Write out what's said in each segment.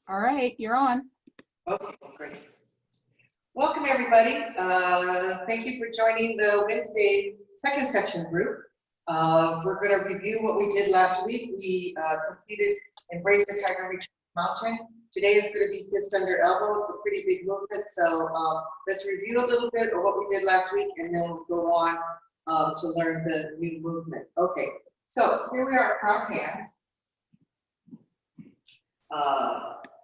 All right, you're on. Okay, great. Welcome, everybody. Thank you for joining the Wednesday second section group. We're going to review what we did last week. We completed Embrace the Tiger Return Mountain. Today is going to be Fist Under Elbow. It's a pretty big movement, so let's review a little bit of what we did last week, and then we'll go on to learn the new movement. Okay, so here we are, cross hands.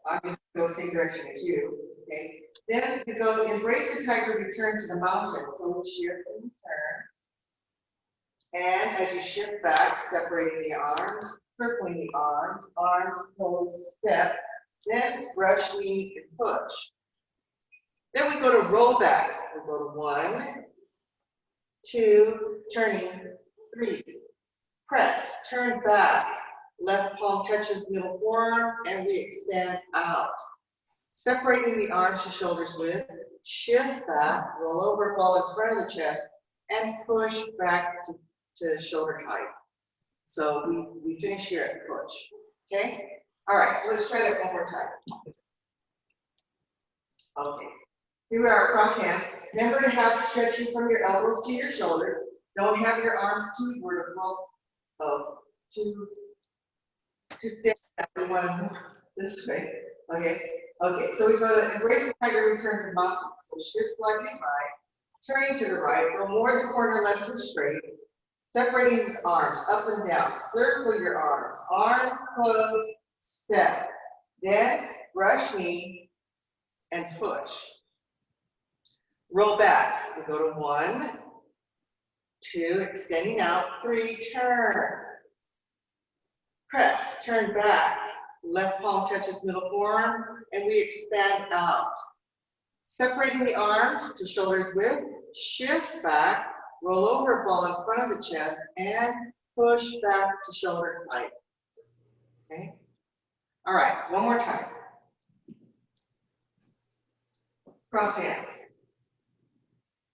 I'm just going to go same direction as you, okay? Then we go embrace the tiger, return to the mountain. So we'll shift and turn. And as you shift back, separating the arms, circling the arms, close, step, then brush, knee, and push. Then we go to roll back. We go to 1, 2, turning, 3, press, turn back. Left palm touches middle forearm, and we expand out. Separating the arms to shoulders width, shift back, roll over, ball in front of the chest, and push back to shoulder height. So we finish here at push. Okay? All right, so let's try that one more time. Okay. Here we are, cross hands. Remember to have stretching from your elbows to your shoulders. Don't have your arms too vertical. To stand up, we want to move this way. Okay. Okay, so we go to embrace the tiger, return to mountain. So shift slightly right, turning to the right, go more than corner, less than straight, separating the arms up and down, circle your arms close, step, then brush knee and push. Roll back, we go to 1, 2, extending out, 3, turn. Press, turn back, left palm touches middle forearm, and we expand out. Separating the arms to shoulders width, shift back, roll over, ball in front of the chest, and push back to shoulder height. Okay? All right, one more time. Cross hands.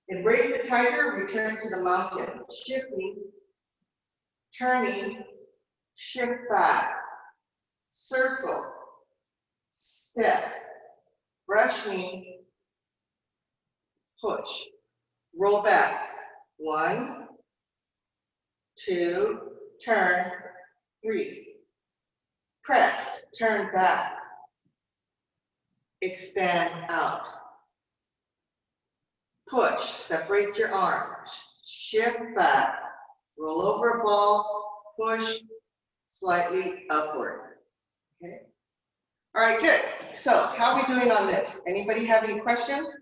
Embrace the tiger, return to the mountain. Shifting, turning, shift back, circle, step, brush knee, push, roll back, 1, 2, turn, 3, press, turn back, expand out, push, separate your arms, shift back, roll over ball, push, slightly upward. Okay. All right, good. So how are we doing on this? Anybody have any questions?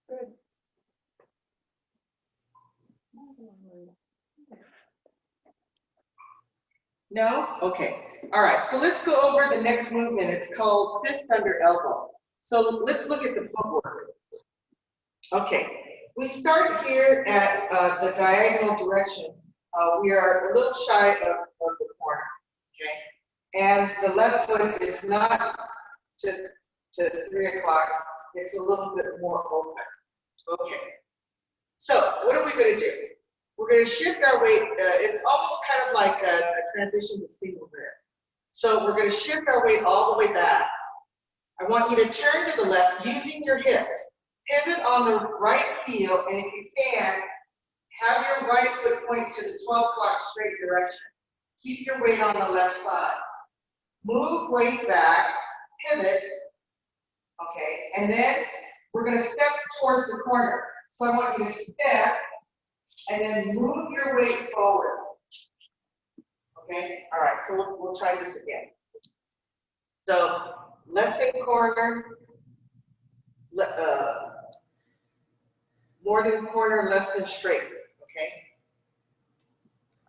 Good. No? Okay. All right, so let's go over the next movement. It's called fist under elbow. So let's look at the footwork. Okay, we start here at the diagonal direction. We are a little shy of the corner, okay? And the left foot is not to 3 o'clock, it's a little bit more open. Okay, so what are we going to do? We're going to shift our weight. It's almost kind of like a transition to single grip. So we're going to shift our weight all the way back. I want you to turn to the left using your hips. Pivot on the right heel, and if you can, have your right foot point to the 12 o'clock straight direction. Keep your weight on the left side. Move weight back, pivot, okay, and then we're going to step towards the corner. So I want you to step and then move your weight forward. Okay, all right, so we'll try this again. So less than corner, more than corner, less than straight, okay?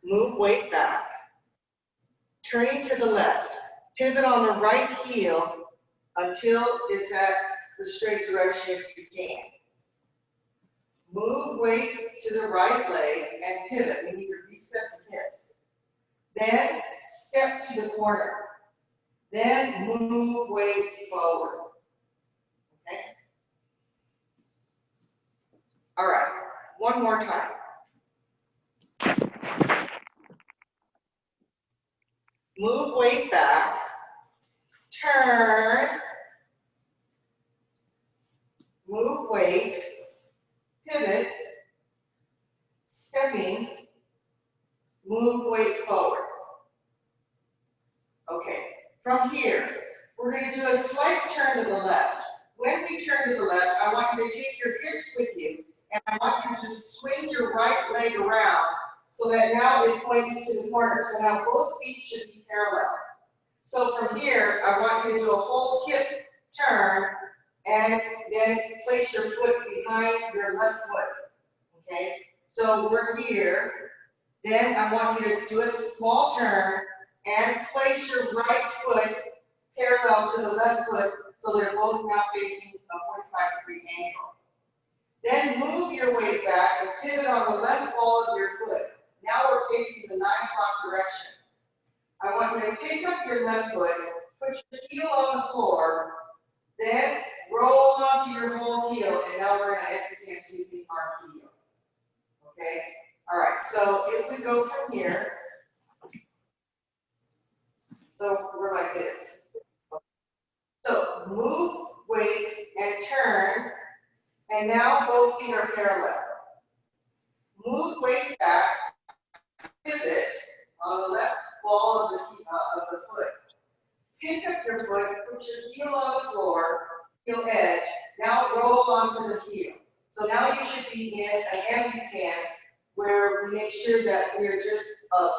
Move weight back, turning to the left, pivot on the right heel until it's at the straight direction if you can. Move weight to the right leg and pivot. We need to reset the hips. Then step to the corner. Then move weight forward. Okay? All right, one more time. Move weight back, turn, move weight, pivot, stepping, move weight forward. Okay, from here, we're going to do a slight turn to the left. When we turn to the left, I want you to take your hips with you, and I want you to swing your right leg around so that now it points to the corner. So now both feet should be parallel. So from here, I want you to do a whole hip turn and then place your foot behind your left foot. Okay, so we're here. Then I want you to do a small turn and place your right foot parallel to the left foot so they're both now facing a 45-degree angle. Then move your weight back and pivot on the left ball of your foot. Now we're facing the 9 o'clock direction. I want you to pick up your left foot, put your heel on the floor, then roll onto your whole heel, and now we're in an empty stance using our heel. Okay? All right, so if we go from here, so we're like this. So move, weight, and turn, and now both feet are parallel. Move weight back, pivot on the left ball of the foot. Pick up your foot, put your heel on the floor, heel edge, now roll onto the heel. So now you should be in an empty stance where we make sure that we're just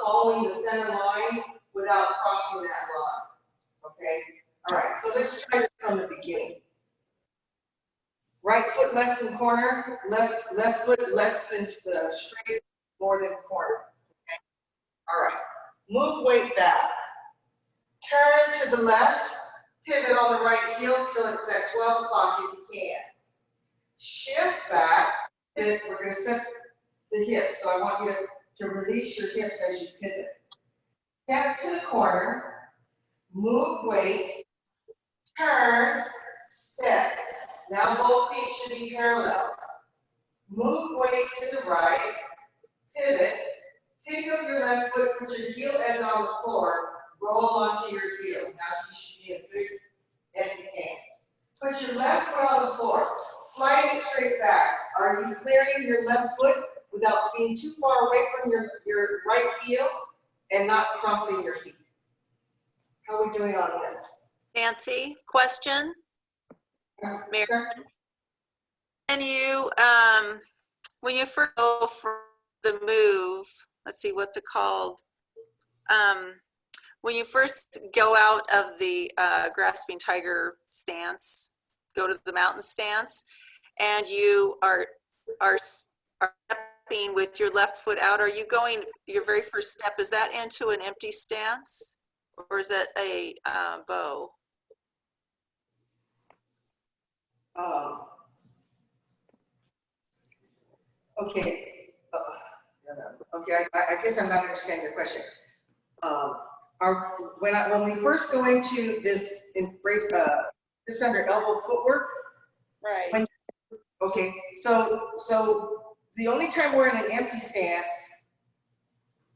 following the center line without crossing that line. Okay? All right, so let's try this from the beginning. Right foot less than corner, left foot less than straight, more than corner. Okay? All right, move weight back. Turn to the left, pivot on the right heel till it's at 12 o'clock if you can. Shift back, and we're going to set the hips. So I want you to release your hips as you pivot. Step to the corner, move weight, turn, step. Now both feet should be parallel. Move weight to the right, pivot, pick up your left foot, put your heel end on the floor, roll onto your heel. Now you should be in a good empty stance. Put your left foot on the floor, slide it straight back. Are you clearing your left foot without being too far away from your right heel and not crossing your feet? How are we doing on this? Nancy, question? Mary, Sir? can you, when you first go for the move, let's see, what's it called? When you first go out of the grasping tiger stance, go to the mountain stance, and you are stepping with your left foot out, are you going, your very first step, is that into an empty stance? Or is that a bow? Okay. Okay, I guess I'm not understanding your question. When we first go into this embrace, fist under elbow footwork. Right. Okay, so the only time we're in an empty stance,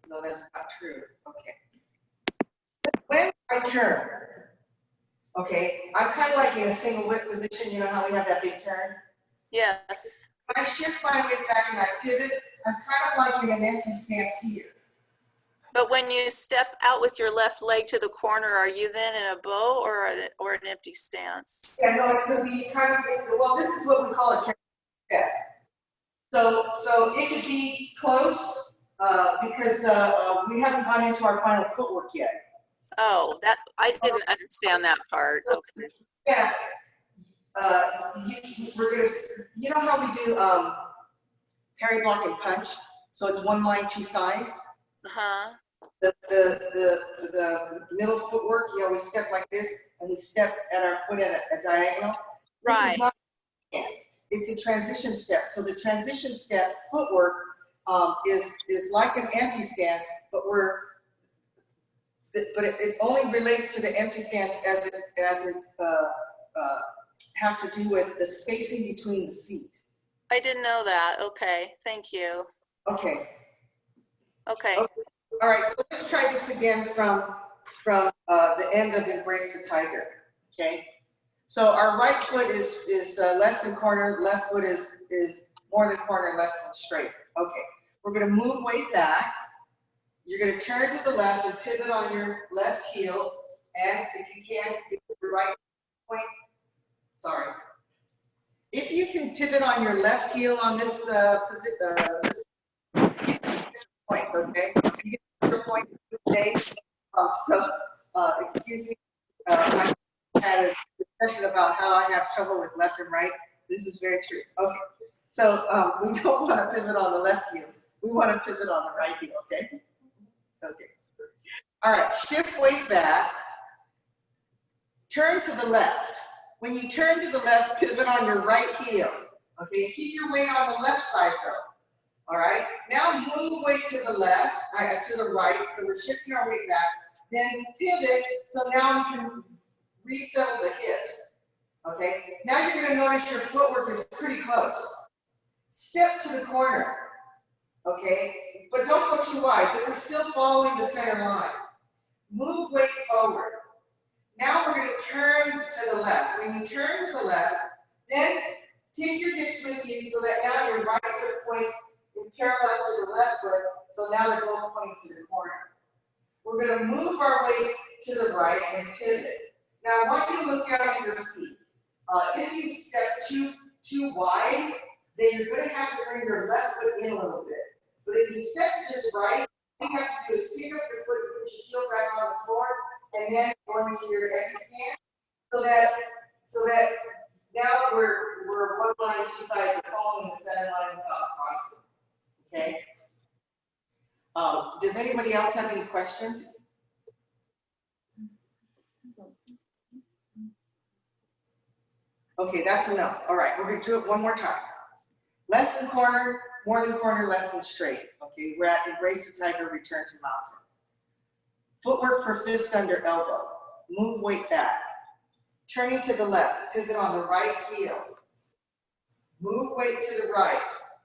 no, that's not true. Okay. When I turn, okay, I'm kind of like in a single whip position. You know how we have that big turn? Yes. When I shift my weight back and I pivot, I'm kind of like in an empty stance here. But when you step out with your left leg to the corner, are you then in a bow or an empty stance? Yeah, no, it's going to be kind of, well, this is what we call a transition step. So it could be close because we haven't gone into our final footwork yet. Oh, that I didn't understand that part. Okay. Yeah. We're gonna, you know how we do parry, block, and punch? So it's one line, two sides. Uh-huh. The middle footwork, you know, we step like this, and we step at our foot at a diagonal. Right. This is not a stance. It's a transition step. So the transition step footwork is like an empty stance, but it only relates to the empty stance as it has to do with the spacing between the feet. I didn't know that. Okay. Thank you. Okay. Okay. All right, so let's try this again from from the end of Embrace the Tiger, okay? So our right foot is less than corner, left foot is more than corner, less than straight. Okay, we're gonna move weight back. You're gonna turn to the left and pivot on your left heel, and if you can, get your right point, sorry. If you can pivot on your left heel on this points, okay? You get your point today. Excuse me, I had a discussion about how I have trouble with left and right. This is very true. Okay, so we don't want to pivot on the left heel. We want to pivot on the right heel, okay? Okay. All right, shift weight back. Turn to the left. When you turn to the left, pivot on your right heel. Okay, keep your weight on the left side though. All right, now move weight to the left, to the right. So we're shifting our weight back. Then pivot, so now we can resettle the hips. Okay, now you're gonna notice your footwork is pretty close. Step to the corner, okay? But don't go too wide. This is still following the center line. Move weight forward. Now we're gonna turn to the left. When you turn to the left, then take your hips with you so that now your right foot points in parallel to the left foot, so now they're both pointing to the corner. We're gonna move our weight to the right and pivot. Now I want you to look down at your feet. If you step too wide, then you're gonna have to bring your left foot in a little bit. But if you step just right, all you have to do is pick up your foot, put your heel back on the floor, and then go into your empty stand, so that now we're one line each side, we're following the center line without crossing. Okay. Does anybody else have any questions? Okay, that's enough. All right, we're going to do it one more time. Less than corner, more than corner, less than straight. Okay, we're at Embrace the Tiger, return to mountain. Footwork for fist under elbow. Move weight back. Turning to the left, pivot on the right heel. Move weight to the right,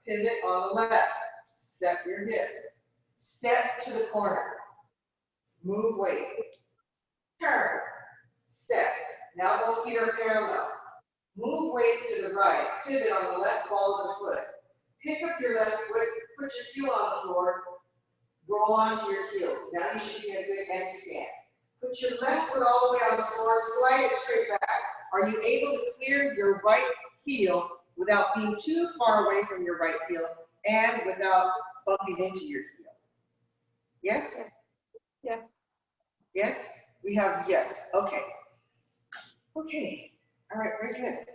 pivot on the left. Set your hips. Step to the corner. Move weight. Turn. Step. Now both feet are parallel. Move weight to the right. Pivot on the left ball of the foot. Pick up your left foot. Put your heel on the floor. Roll onto your heel. Now you should be in a good empty stance. Put your left foot all the way on the floor. Slide it straight back. Are you able to clear your right heel without being too far away from your right heel and without bumping into your heel? Yes? Yes. Yes? We have yes. Okay. Okay. All right, very good.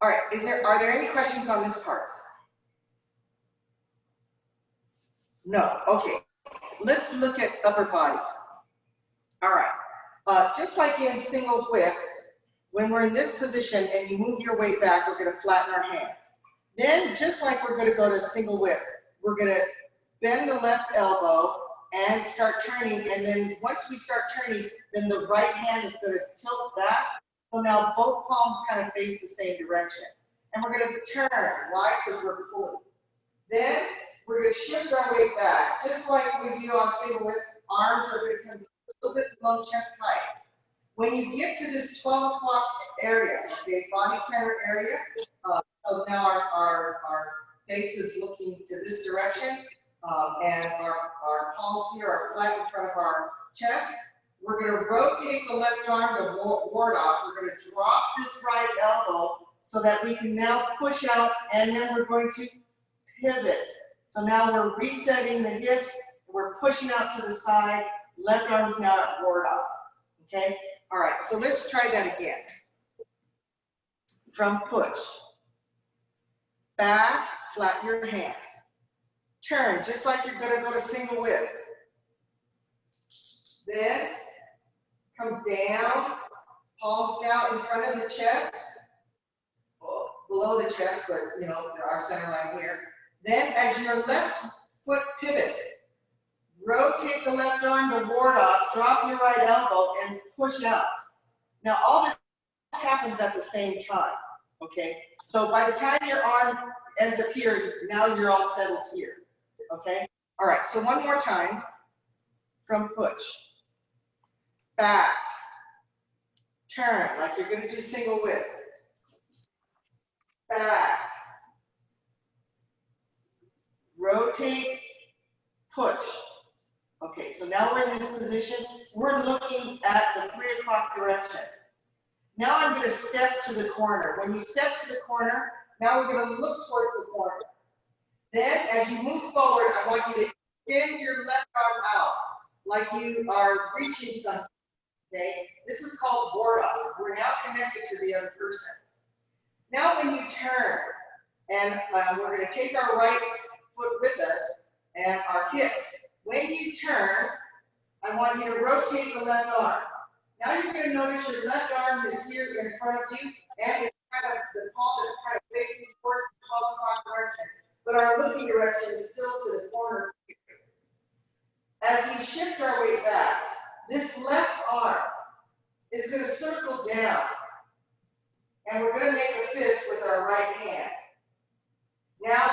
All right, are there any questions on this part? No, okay. Let's look at upper body. All right, just like in single whip, when we're in this position and you move your weight back, we're gonna flatten our hands. Then, just like we're gonna go to single whip, we're gonna bend the left elbow and start turning, and then once we start turning, then the right hand is gonna tilt back. So now both palms kind of face the same direction. And we're gonna turn, why? Because we're pulling. Then we're gonna shift our weight back, just like we do on single whip. Arms are gonna come a little bit below chest height. When you get to this 12 o'clock area, okay, body center area, so now our face is looking to this direction, and our palms here are flat in front of our chest. We're going to rotate the left arm to ward off. We're going to drop this right elbow so that we can now push out, and then we're going to pivot. So now we're resetting the hips, we're pushing out to the side, left arm is now at ward off, okay? All right, so let's try that again. From push. Back, flatten your hands. Turn, just like you're gonna go to single whip. Then, come down, palms down in front of the chest, well, below the chest, but you know, our center line here. Then, as your left foot pivots, rotate the left arm to ward off, drop your right elbow, and push out. Now, all this happens at the same time, okay? So by the time your arm ends up here, now you're all settled here, okay? All right, so one more time from push. back, turn, like you're gonna do single whip, back, rotate, push. Okay, so now we're in this position, we're looking at the 3 o'clock direction. Now I'm gonna step to the corner. When you step to the corner, now we're gonna look towards the corner. Then, as you move forward, I want you to extend your left arm out, like you are reaching something, okay? This is called board off. We're now connected to the other person. Now when you turn, and we're gonna take our right foot with us and our hips. When you turn, I want you to rotate the left arm. Now you're gonna notice your left arm is here in front of you, and it's kind of, the palm is kind of facing towards the 12 o'clock direction, but our looking direction is still to the corner. As we shift our way back, this left arm is gonna circle down, and we're gonna make a fist with our right hand. Now,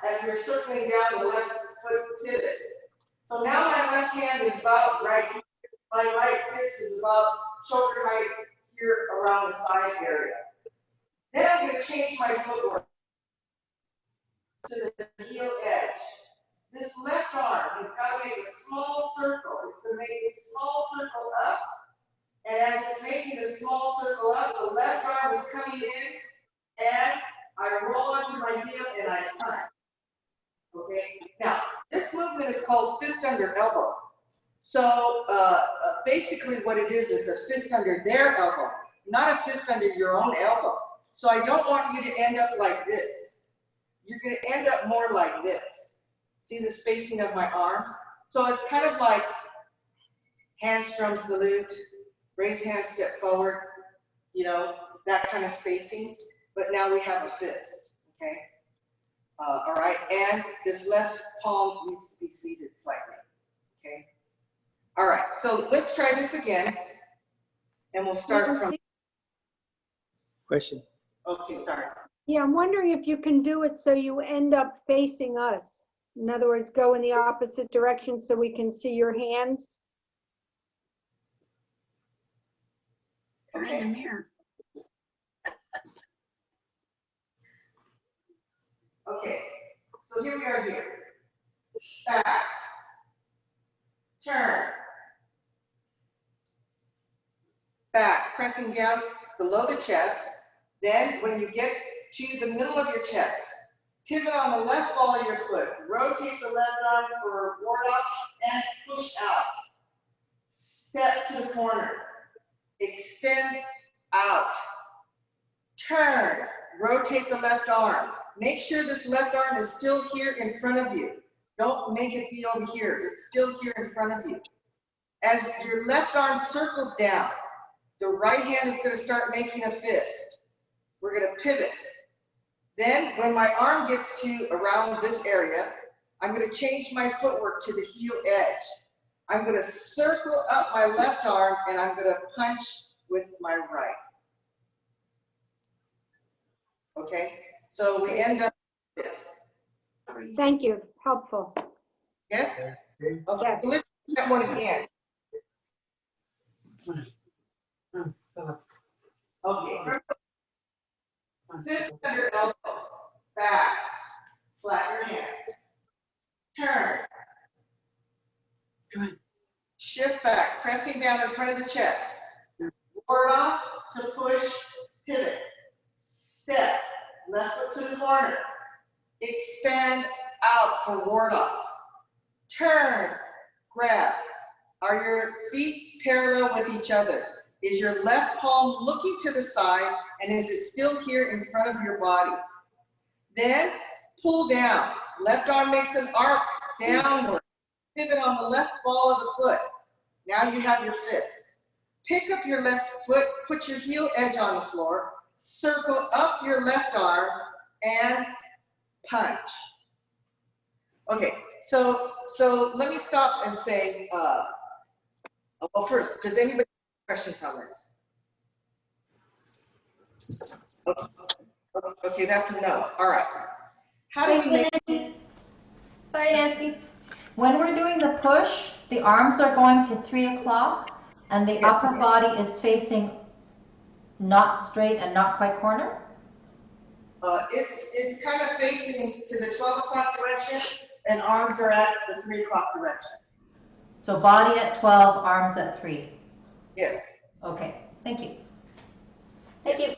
as we're circling down, the left foot pivots. So now my left hand is about right here. My right fist is about shoulder height here around the side area. Then I'm going to change my footwork to the heel edge. This left arm has got to make a small circle. It's going to make a small circle up. And as it's making a small circle up, the left arm is coming in, and I roll onto my heel and I punch. Okay? Now, this movement is called fist under elbow. So basically what it is a fist under their elbow, not a fist under your own elbow. So I don't want you to end up like this. You're going to end up more like this. See the spacing of my arms? So it's kind of like hand strums the lute, raise hand, step forward, you know, that kind of spacing. But now we have a fist, okay? All right, and this left palm needs to be seated slightly, okay? All right, so let's try this again, and we'll start from, Question. okay, sorry. Yeah, I'm wondering if you can do it so you end up facing us. In other words, go in the opposite direction so we can see your hands. Okay. Okay, so here we are here. Back, turn, back, pressing down below the chest. Then when you get to the middle of your chest, pivot on the left ball of your foot. Rotate the left arm for ward off and push out. Step to the corner. Extend out. Turn. Rotate the left arm. Make sure this left arm is still here in front of you. Don't make it be over here. It's still here in front of you. As your left arm circles down, the right hand is going to start making a fist. We're going to pivot. Then when my arm gets to around this area, I'm going to change my footwork to the heel edge. I'm going to circle up my left arm and I'm going to punch with my right. Okay? So we end up with this. Thank you, helpful. Yes? Okay, Yes. so let's do that one again. Okay. Fist under elbow, back, flatten your hands. Turn. Go ahead. Shift back, pressing down in front of the chest. Ward off to push, pivot. Step, left foot to the corner. Expand out for ward off. Turn, grab. Are your feet parallel with each other? Is your left palm looking to the side, and is it still here in front of your body? Then pull down. Left arm makes an arc downward. Pivot on the left ball of the foot. Now you have your fist. Pick up your left foot, put your heel edge on the floor, circle up your left arm, and punch. Okay, so let me stop and say, well, first, does anybody have questions on this? Okay, that's a no. All right. How do we make? Sorry, Nancy. When we're doing the push, the arms are going to 3 o'clock. And the Yeah. upper body is facing not straight and not quite corner? It's kind of facing to the 12 o'clock direction, and arms are at the 3 o'clock direction. So body at 12, arms at 3. Yes. Okay, thank you. Thank you.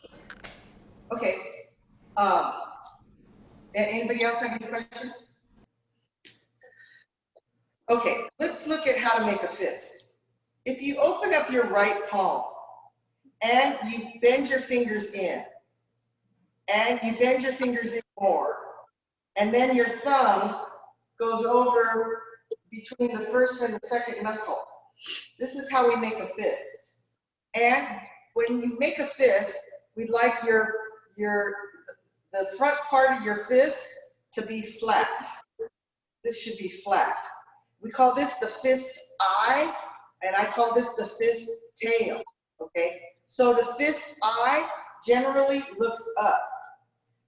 Okay. Anybody else have any questions? Okay, let's look at how to make a fist. If you open up your right palm and you bend your fingers in, and you bend your fingers in more, and then your thumb goes over between the first and the second knuckle. This is how we make a fist. And when you make a fist, we'd like the front part of your fist to be flat. This should be flat. We call this the fist eye, and I call this the fist tail, okay? So the fist eye generally looks up.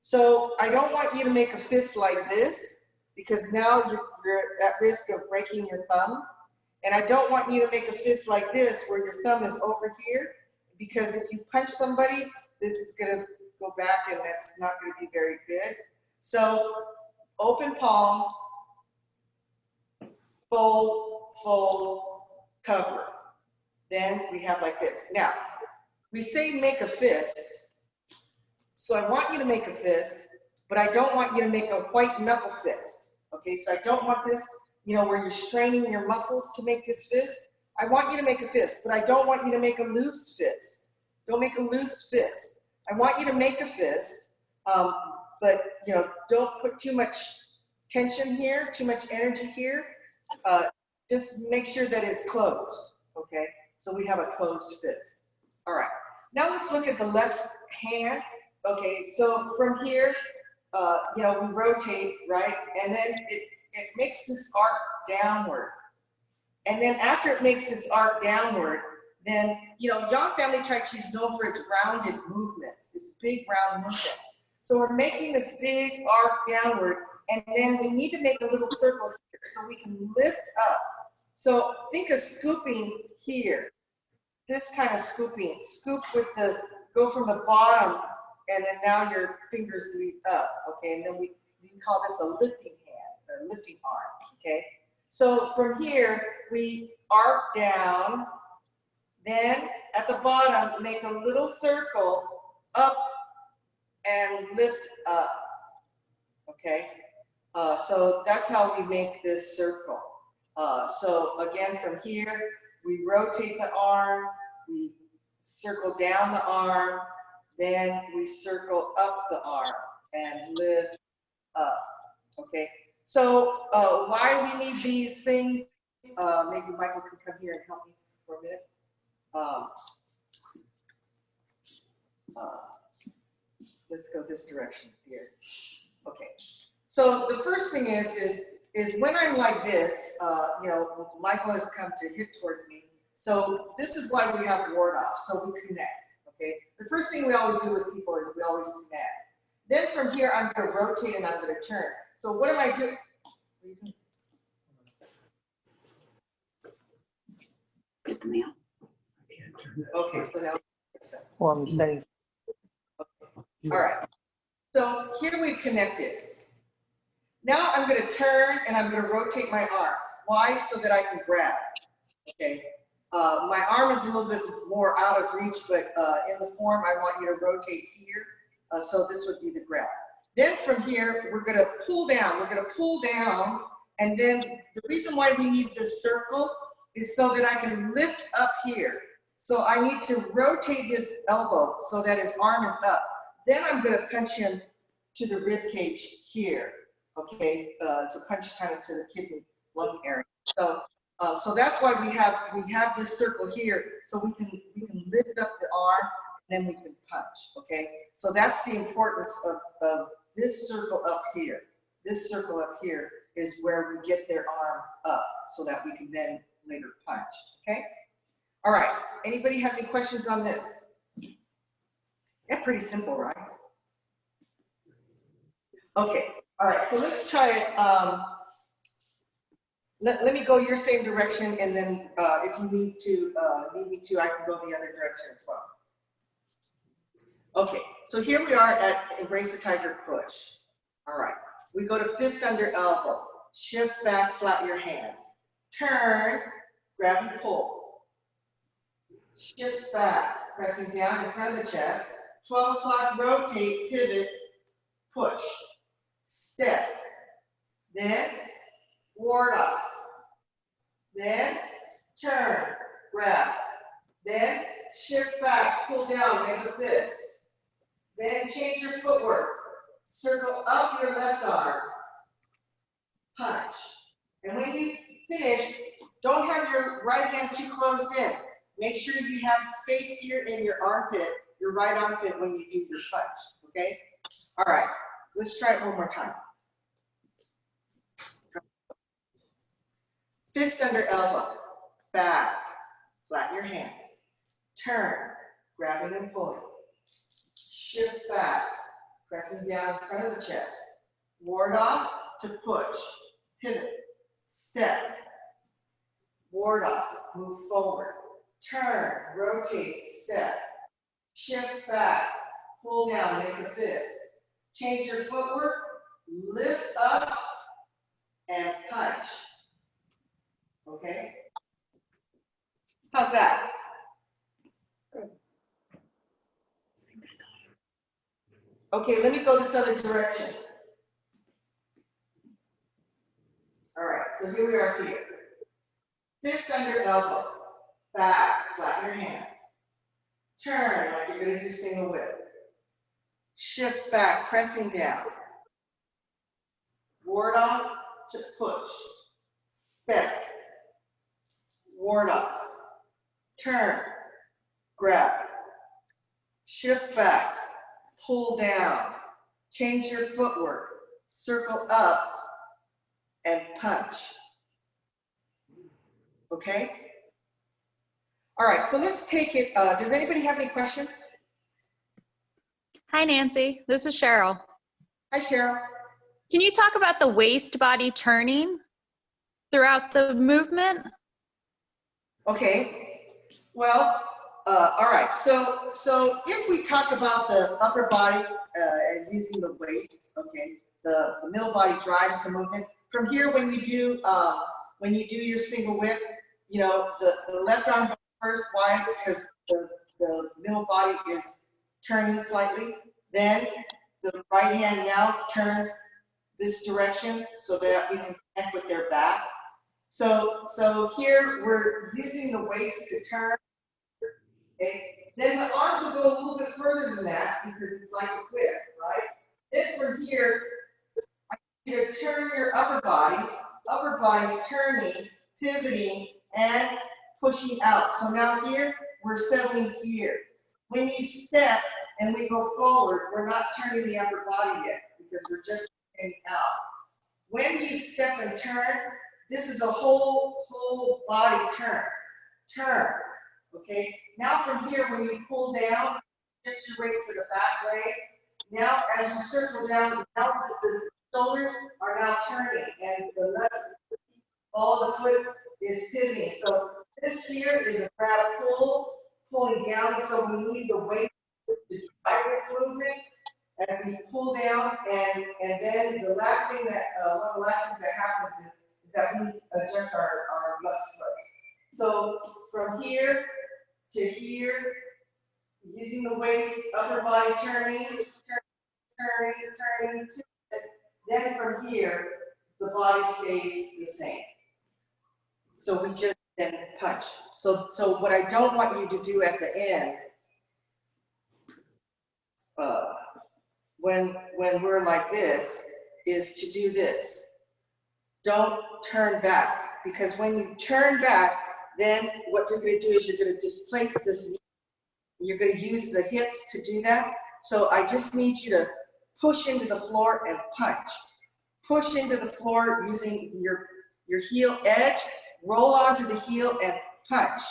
So I don't want you to make a fist like this, because now you're at risk of breaking your thumb. And I don't want you to make a fist like this, where your thumb is over here, because if you punch somebody, this is gonna go back and that's not gonna be very good. So open palm, fold, fold, cover. Then we have like this. Now, we say make a fist. So I want you to make a fist, but I don't want you to make a white knuckle fist. Okay, so I don't want this, you know, where you're straining your muscles to make this fist. I want you to make a fist, but I don't want you to make a loose fist. Don't make a loose fist. I want you to make a fist, but you know, don't put too much tension here, too much energy here. Just make sure that it's closed, okay? So we have a closed fist. All right, now let's look at the left hand. Okay, so from here, you know, we rotate, right? And then it makes this arc downward. And then after it makes its arc downward, then, you know, Yang Family Tai Chi is known for its rounded movements, its big round movements. So we're making this big arc downward, and then we need to make a little circle here so we can lift up. So think of scooping here, this kind of scooping, scoop with the, go from the bottom, and then now your fingers lead up, okay? And then we call this a lifting hand, or lifting arm, okay? So from here, we arc down, then at the bottom, make a little circle up and lift up, okay? So that's how we make this circle. So again, from here, we rotate the arm, we circle down the arm, then we circle up the arm and lift up, okay? So why we need these things, maybe Michael can come here and help me for a minute. Let's go this direction here. Okay. So the first thing is when I'm like this, you know, Michael has come to hit towards me. So this is why we have ward off, so we connect, okay? The first thing we always do with people is we always connect. Then from here, I'm gonna rotate and I'm gonna turn. So what am I doing? Get the mail. Okay, so now. Well, I'm saying. All right, so here we've connected. Now I'm gonna turn and I'm gonna rotate my arm. Why? So that I can grab, okay? My arm is a little bit more out of reach, but in the form, I want you to rotate here. So this would be the grab. Then from here, we're gonna pull down. We're gonna pull down, and then the reason why we need this circle is so that I can lift up here. So I need to rotate his elbow so that his arm is up. Then I'm gonna punch him to the rib cage here, okay? It's a punch kind of to the kidney lung area. So that's why we have this circle here, so we can lift up the arm, and then we can punch, okay? So that's the importance of this circle up here. This circle up here is where we get their arm up, so that we can then later punch, okay? All right, anybody have any questions on this? Yeah, pretty simple, right? Okay, all right, so let's try it. let me go your same direction, and then if you need me to, I can go the other direction as well. Okay, so here we are at Embrace the Tiger push. All right, we go to fist under elbow, shift back, flat your hands. Turn, grab and pull. Shift back, pressing down in front of the chest. 12 o'clock, rotate, pivot, push. Step. Then ward off. Then turn, grab. Then shift back, pull down, make a fist. Then change your footwork. Circle up your left arm. Punch. And when you finish, don't have your right hand too closed in. Make sure you have space here in your armpit, your right armpit, when you do your punch, okay? All right, let's try it one more time. Fist under elbow, back, flatten your hands. Turn, grabbing and pulling. Shift back, pressing down in front of the chest. Ward off to push, pivot, step. Ward off, move forward. Turn, rotate, step. Shift back, pull down, make a fist. Change your footwork, lift up, and punch. Okay? How's that? Okay, let me go this other direction. All right, so here we are here. Fist under elbow, back, flatten your hands. Turn like you're gonna do single whip. Shift back, pressing down. Ward off to push. Step. Ward off. Turn. Grab. Shift back. Pull down. Change your footwork. Circle up and punch. Okay? All right, so let's take it. Does anybody have any questions? Hi, Nancy. This is Cheryl. Hi, Cheryl. Can you talk about the waist body turning throughout the movement? Okay. Well, all right. So if we talk about the upper body and using the waist, okay, the middle body drives the movement. From here, when you do your single whip, you know, the left arm goes first. Why? Because the middle body is turning slightly. Then the right hand now turns this direction so that we can connect with their back. So here we're using the waist to turn. Okay. Then the arms will go a little bit further than that because it's like a whip, right? Then from here, I want you to turn your upper body. Upper body's turning, pivoting, and pushing out. So now here, we're settling here. When you step and we go forward, we're not turning the upper body yet because we're just getting out. When you step and turn, this is a whole body turn. Turn, okay? Now from here, when you pull down, shift your weight to the back leg. Now as you circle down, now the shoulders are now turning and the left ball of the foot is pivoting. So this here is a grab pull, pulling down. So we need the weight to drive this movement as we pull down, and then the last thing that one of the last things that happens is that we adjust our left foot. So from here to here, using the waist, upper body turning, turning. Then from here, the body stays the same. So we just then punch. So what I don't want you to do at the end, when we're like this, is to do this. Don't turn back, because when you turn back, then what you're going to do is you're going to displace this knee. You're going to use the hips to do that. So I just need you to push into the floor and punch. Push into the floor using your heel edge, roll onto the heel and punch,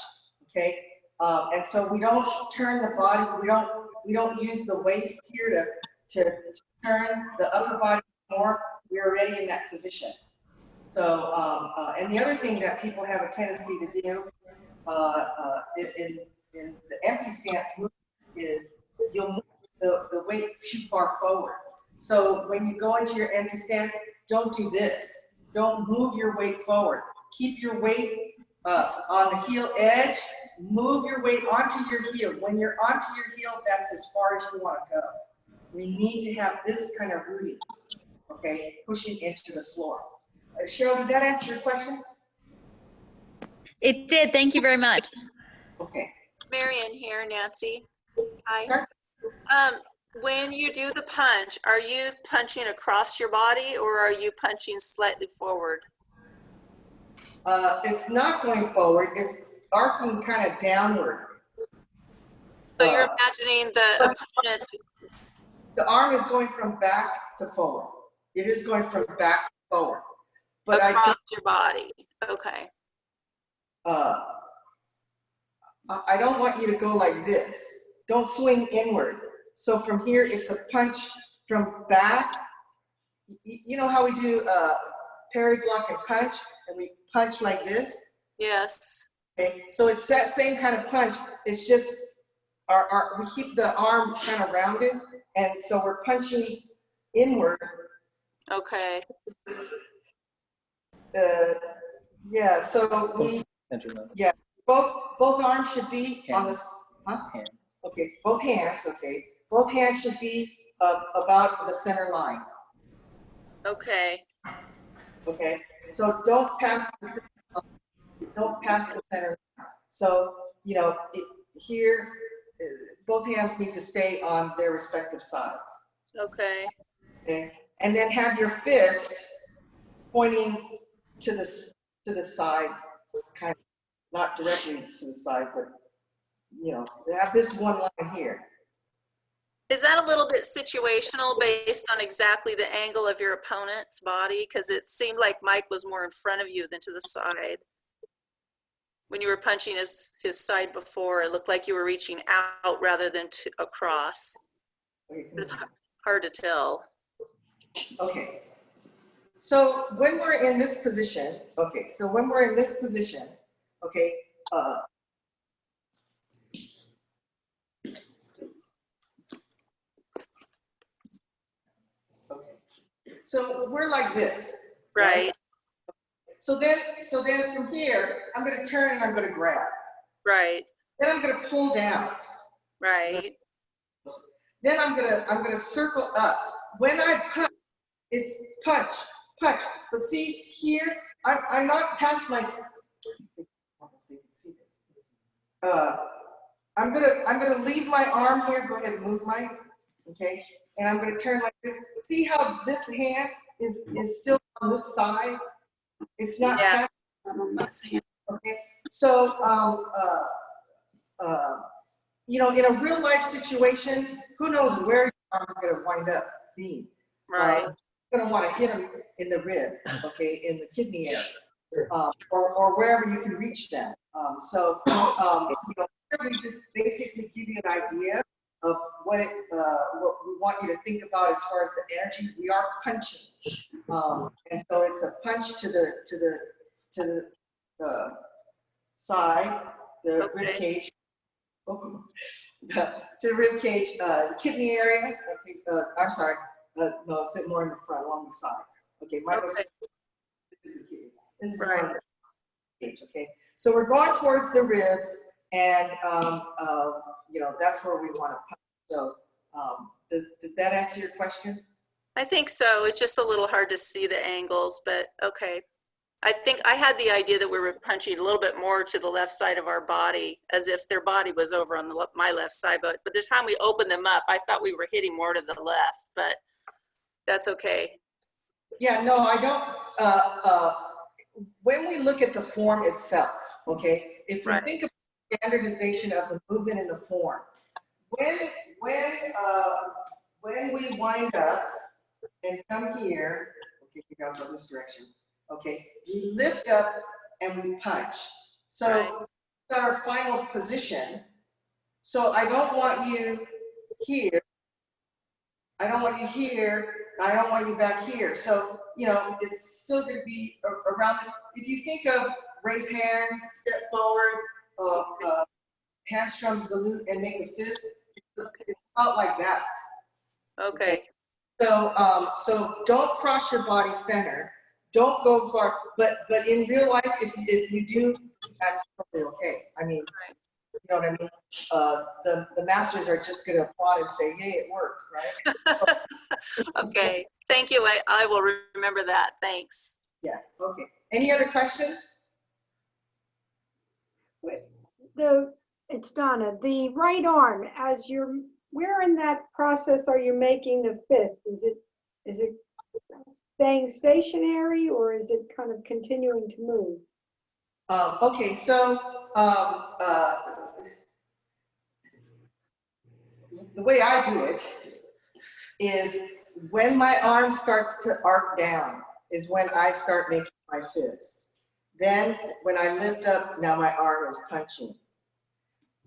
okay? And so we don't turn the body, we don't use the waist here to turn the upper body more. We're already in that position. So, and the other thing that people have a tendency to do in the empty stance movement is you'll move the weight too far forward. So when you go into your empty stance, don't do this. Don't move your weight forward. Keep your weight on the heel edge. Move your weight onto your heel. When you're onto your heel, that's as far as you want to go. We need to have this kind of rooting, okay, pushing into the floor. Cheryl, did that answer your question? It did. Thank you very much. Okay. Marion here, Nancy. Hi. Sure. When you do the punch, are you punching across your body or are you punching slightly forward? It's not going forward, it's arcing kind of downward. So you're imagining the opponent's The arm is going from back to forward. It is going from back to forward. But across your body. Okay. I don't want you to go like this. Don't swing inward. So from here, it's a punch from back. You know how we do parry, block, and punch, and we punch like this? Yes. Okay, so it's that same kind of punch. It's just we keep the arm kind of rounded, and so we're punching inward. Okay. Yeah, so we, yeah, both arms should be on this, huh? Okay, both hands, okay. Both hands should be about the center line, Okay. okay? So don't pass the center line. So, you know, here, both hands need to stay on their respective sides, Okay. okay? And then have your fist pointing to the side, kind of, not directly to the side, but, you know, have this one line here. Is that a little bit situational based on exactly the angle of your opponent's body? Because it seemed like Mike was more in front of you than to the side. When you were punching his side before, it looked like you were reaching out rather than across. It's hard to tell. Okay. So when we're in this position, okay, okay, so we're like this. Right. So then from here, I'm going to turn and I'm going to grab. Right. Then I'm going to pull down. Right. Then I'm going to circle up. When I punch, it's punch. But see here, I'm not past my. I don't know if they can see this. I'm gonna leave my arm here. Go ahead and move, Mike. Okay, and I'm gonna turn like this. See how this hand is still on this side? It's not. Yeah. Past, okay, so you know, in a real life situation, who knows where your arm's gonna wind up being? Right. You're gonna want to hit them in the rib, okay, in the kidney area, or wherever you can reach them. So you know, we just basically give you an idea of what we want you to think about as far as the energy. We are punching, and so it's a punch to the side, the rib cage, to the rib cage, the kidney area. Okay, I'm sorry. No, sit more in the front, along the side. Okay, Okay. This is Right. more cage, okay? So we're going towards the ribs, and you know, that's where we want to punch. So did that answer your question? I think so. It's just a little hard to see the angles, but okay. I think I had the idea that we were punching a little bit more to the left side of our body, as if their body was over on my left side. But by the time we opened them up, I thought we were hitting more to the left, but that's okay. Yeah, no, I don't. When we look at the form itself, okay, if we Right. think of standardization of the movement in the form, when we wind up and come here, okay, we gotta go this direction, okay, we lift up and we punch. So Right. that's our final position. So I don't want you here. I don't want you here I don't want you back here. So, you know, it's still going to be around. If you think of raise hands, step forward, hamstrings the glute, and make a fist, it's about like that. Okay. So, so don't cross your body center. Don't go far. But in real life, if you do, that's totally okay. I mean, you know what I mean? The masters are just going to applaud and say, "Hey, it worked," right? Okay. Thank you. I will remember that. Thanks. Yeah. Okay. Any other questions? It's Donna, the right arm, where in that process are you making the fist? Is it staying stationary or is it kind of continuing to move? Okay, so the way I do it is when my arm starts to arc down is when I start making my fist. Then when I lift up, now my arm is punching.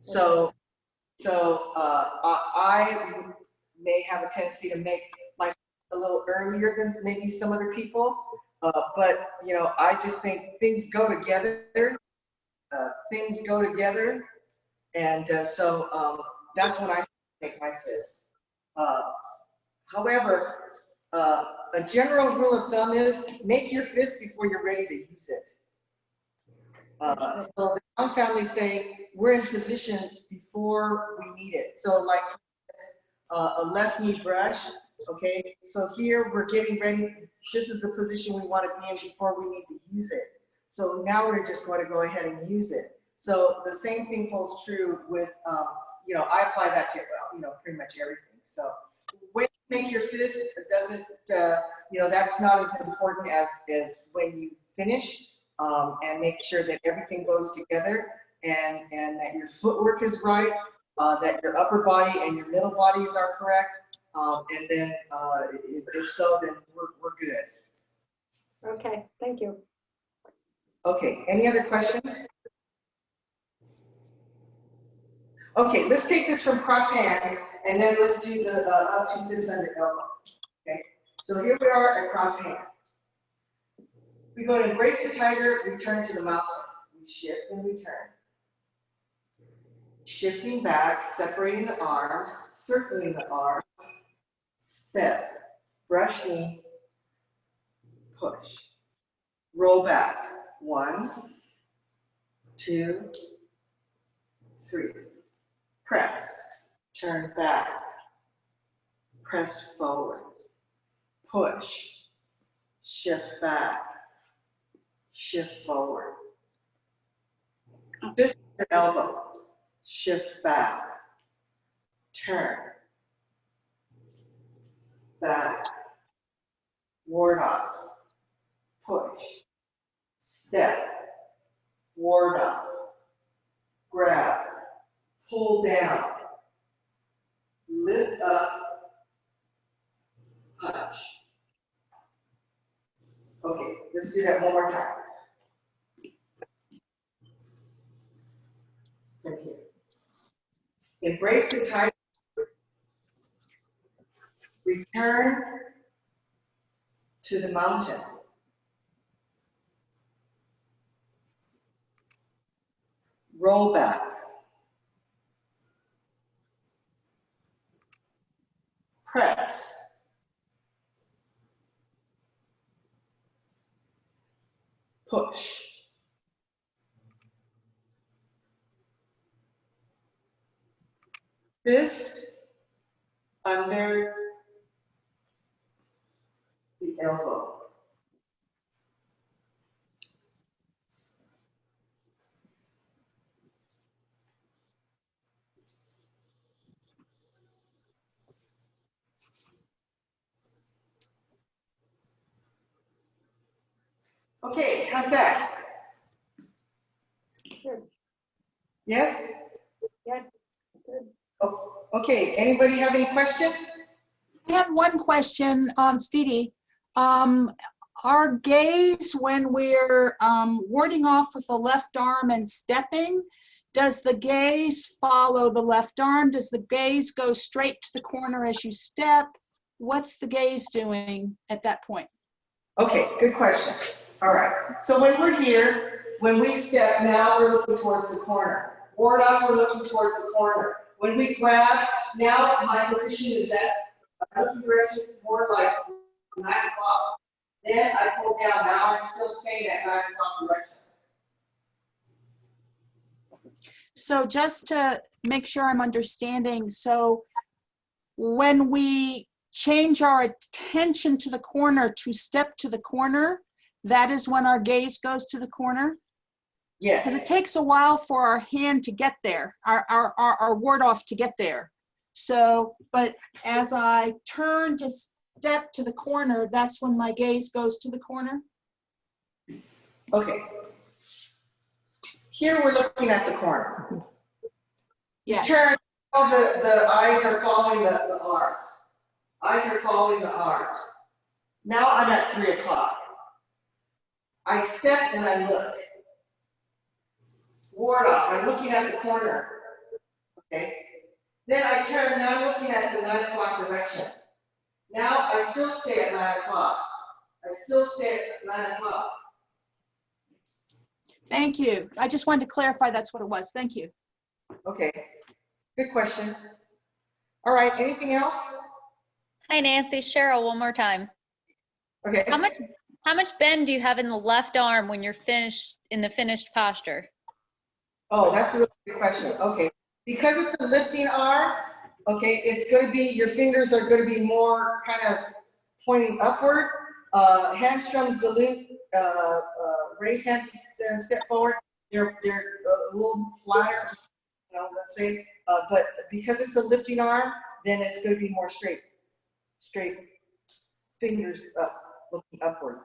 So I may have a tendency to make my fist a little earlier than maybe some other people, but you know, I just think things go together. And so that's when I make my fist. However, a general rule of thumb is make your fist before you're ready to use it. So the Young family say we're in position before we need it. So like a left knee brush, okay? So here we're getting ready. This is the position we want to be in before we need to use it. So now we're just going to go ahead and use it. So the same thing holds true with, you know, I apply that to, you know, pretty much everything. So when you make your fist, it doesn't, you know, that's not as important as when you finish, and make sure that everything goes together and that your footwork is right, that your upper body and your middle bodies are correct. And then if so, then we're good. Okay, thank you. Okay, any other questions? Okay, let's take this from cross hands and then let's do the up to fist under elbow. Okay, so here we are at cross hands. We go to embrace the tiger, return to the mountain. We shift and return. Shifting back, separating the arms, circling the arms, step, brush knee, push. Roll back. 1, 2, 3. Press, turn back, press forward, push, shift back, shift forward. Fist under elbow, shift back, turn, back, ward off, push, step, ward off, grab, pull down, lift up, punch. Okay, let's do that one more time. From here. Embrace the tiger. Return to the mountain. Roll back. Press. Push. Fist under the elbow. Okay, how's that? Good. Yes? Yes, good. Oh, okay, anybody have any questions? I have one question, Stevie. Our gaze when we're warding off with the left arm and stepping, does the gaze follow the left arm? Does the gaze go straight to the corner as you step? what's the gaze doing at that point? Okay, good question. All right, so when we're here, when we step, now we're looking towards the corner. Ward off, we're looking towards the corner. When we grab, now my position is at, my looking direction is more like 9 o'clock. Then I pull down, now I'm still staying at 9 o'clock direction. So just to make sure I'm understanding, so when we change our attention to the corner to step to the corner, that is when our gaze goes to the corner? Because Yes, it takes a while for our hand to get there, our ward off to get there. So, but as I turn to step to the corner, that's when my gaze goes to the corner? okay. Here we're looking at the corner. Yes. Turn, all the eyes are following the arms. Eyes are following the arms. Now I'm at 3 o'clock. I step and I look. Ward off, I'm looking at the corner. Okay. Then I turn, now I'm looking at the 9 o'clock direction. Now I still stay at 9 o'clock. I still stay at 9 o'clock. Thank you. I just wanted to clarify that's what it was. Thank you. Okay, good question. All right, anything else? Hi, Nancy. Cheryl, one more time. Okay. How much bend do you have in the left arm when you're finished in the finished posture? Oh, that's a really good question. Okay, because it's a lifting arm, okay, it's going to be, your fingers are going to be more kind of pointing upward. Hamstrings, the loop, raise hands, step forward. They're a little flatter, you know, let's say. But because it's a lifting arm, then it's going to be more straight fingers up, looking upward.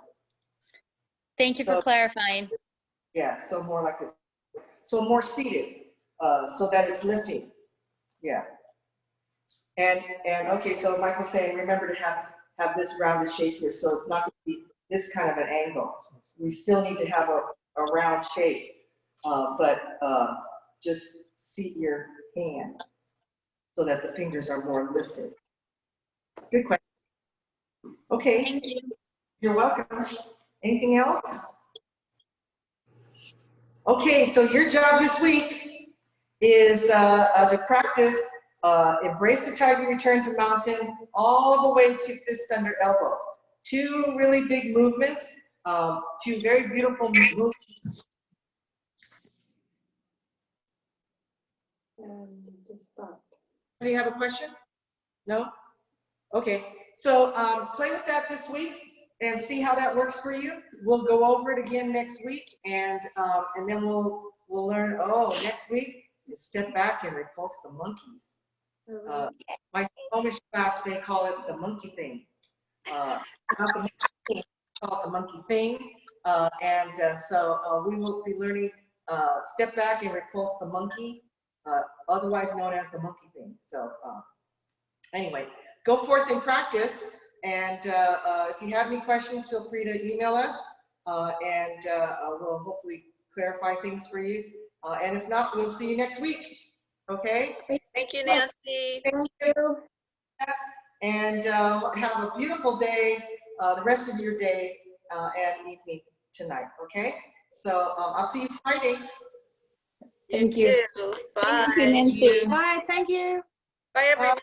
Thank you for clarifying. Yeah, so more like this. So more seated, so that it's lifting. Yeah. And okay, so Mike was saying, remember to have this rounded shape here, so it's not going to be this kind of an angle. We still need to have a round shape, but just seat your hand so that the fingers are more lifted. Good question. Okay, Thank you. you're welcome. Anything else? Okay, so your job this week is to practice embrace the tiger, return to mountain, all the way to fist under elbow. 2 really big movements, 2 very beautiful movements. Just stopped. Do you have a question? No? Okay, so play with that this week and see how that works for you. We'll go over it again next week, and then we'll learn. Oh, next week you step back and repulse the monkeys. My Snohomish class, they call it the monkey thing. Not the monkey thing, they call it the monkey thing. So we will be learning step back and repulse the monkey, otherwise known as the monkey thing. So anyway, go forth and practice. And if you have any questions, feel free to email us, and we'll hopefully clarify things for you. And if not, we'll see you next week. Okay? Thank you, Nancy. Thank you. And have a beautiful day, the rest of your day and evening tonight. Okay? So I'll see you Friday. Thank you. Bye. Thank you, Nancy. Bye, thank you. Bye, everyone.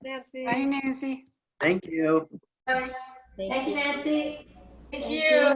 Nancy. Bye, Nancy. Thank you. Bye. Thank you, Nancy. Thank you.